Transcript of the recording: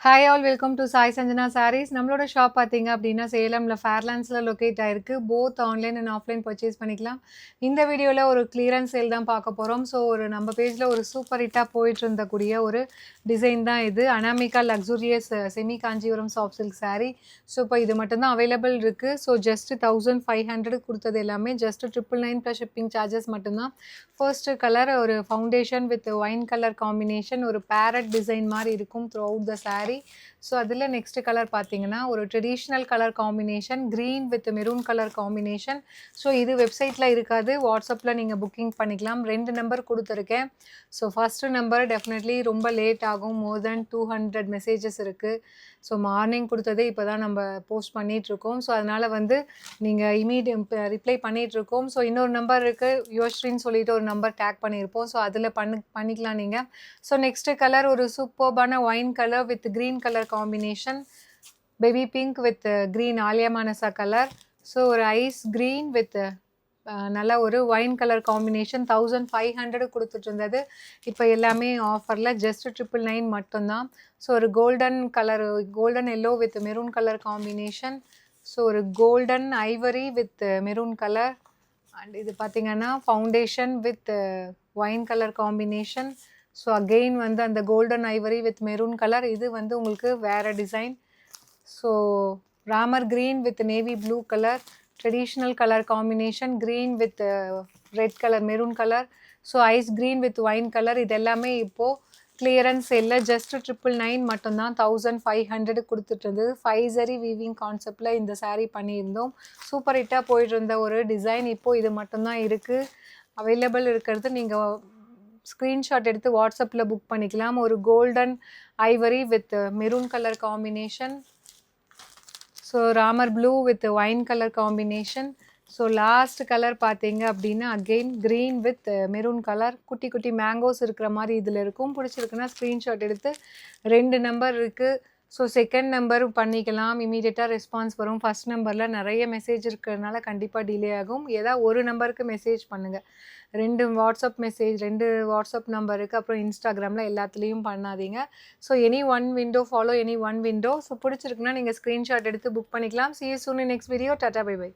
Hi all welcome to Sai Sanjana sarees. நம்மளோட shop பார்த்தீங்க அப்படின்னா சேலமில் ஃபேர்லாண்ட்ஸில் லொக்கேட் ஆயிருக்கு. Both online and offline purchase பண்ணிக்கலாம். இந்த வீடியோவில் ஒரு கிளியரன்ஸ் சேல் தான் பார்க்க போகிறோம். ஸோ நம்ம பேஜில் ஒரு சூப்பர் ஹிட்டாக போயிட்டு இருந்தக்கூடிய ஒரு டிசைன் தான் இது. Anamika luxurious semi Kanchipuram soft silk sari. So இப்போ இது மட்டும்தான் அவைலபிள் இருக்குது. ஸோ ஜஸ்ட் 1500 கொடுத்தது எல்லாமே ஜஸ்ட் 999 ப்ளஸ் ஷிப்பிங் சார்ஜஸ் மட்டும்தான். ஃபர்ஸ்ட் கலர் ஒரு foundation with wine colour combination, ஒரு பேரட் டிசைன் மாதிரி இருக்கும் through out the sari. So அதில் நெக்ஸ்ட் கலர் பார்த்தீங்கன்னா ஒரு traditional colour combination, green with maroon colour combination. So இது வெப்சைட்டில் இருக்காது, வாட்ஸ்அப்பில் நீங்கள் புக்கிங் பண்ணிக்கலாம். 2 நம்பர் கொடுத்துருக்கேன். ஸோ ஃபஸ்ட்டு நம்பர் டெஃபினெட்லி ரொம்ப லேட் ஆகும், மோர் தென் 200 மெசேஜஸ் இருக்குது. ஸோ மார்னிங் கொடுத்ததே இப்போ தான் நம்ம போஸ்ட் பண்ணிகிட்ருக்கோம். ஸோ அதனால் நீங்கள் ரிப்ளை பண்ணிகிட்ருக்கோம். ஸோ இன்னொரு நம்பர் இருக்குது, யோஸ்ரீன்னு சொல்லிட்டு ஒரு நம்பர் டேக் பண்ணியிருப்போம். ஸோ அதில் பண்ணிக்கலாம் நீங்கள். ஸோ நெக்ஸ்ட்டு கலர் ஒரு சூப்பர்பான wine colour with green colour combination, baby pink with green Alya Manasa colour. So ஒரு ஐஸ் க்ரீன் வித் நல்ல ஒரு ஒயின் கலர் காம்பினேஷன் 1500 கொடுத்துட்டு இருந்தது. இப்போ எல்லாமே ஆஃபரில் ஜஸ்ட் 999 மட்டும்தான். ஸோ ஒரு golden colour, golden yellow with maroon colour combination. So ஒரு golden ivory with maroon colour. And இது பார்த்திங்கன்னா foundation with wine colour combination. So again அந்த golden ivory with maroon colour. இது உங்களுக்கு வேறு design. So Ramar green with navy blue colour, traditional colour combination, green with red colour maroon colour. So ice green with wine colour. இது எல்லாமே இப்போது clearance இல்லை, just 999 மட்டும்தான். 1500 கொடுத்துட்டு 5 சரி வீவிங் கான்செப்டில் இந்த சாரீ பண்ணியிருந்தோம். சூப்பர் ஹிட்டாக போயிட்டு இருந்த ஒரு டிசைன். இப்போது இது மட்டும்தான் இருக்குது அவைலபிள் இருக்கிறது. நீங்கள் ஸ்க்ரீன்ஷாட் எடுத்து வாட்ஸ்அப்பில் புக் பண்ணிக்கலாம். ஒரு golden ivory with maroon colour combination. So Ramar blue with wine colour combination. So last colour பார்த்தீங்க அப்படின்னா again green with maroon colour. குட்டி குட்டி மேங்கோஸ் இருக்கிற மாதிரி இதில் இருக்கும். பிடிச்சிருக்குன்னா ஸ்க்ரீன்ஷாட் எடுத்து 2 நம்பர் இருக்குது. ஸோ செகண்ட் நம்பர் பண்ணிக்கலாம், இமீடியட்டாக ரெஸ்பான்ஸ் வரும். ஃபஸ்ட் நம்பரில் நிறைய மெசேஜ் இருக்கிறதுனால கண்டிப்பாக டிலே ஆகும். ஏதாவது ஒரு நம்பருக்கு மெசேஜ் பண்ணுங்கள். 2 வாட்ஸ்அப் நம்பர் இருக்குது, அப்புறம் இன்ஸ்டாகிராமில் எல்லாத்துலேயும் பண்ணாதீங்க. So any one window follow any one window. So பிடிச்சிருக்குன்னா நீங்கள் ஸ்க்ரீன்ஷாட் எடுத்து புக் பண்ணிக்கலாம். See you soon in next video. Tata, bye bye.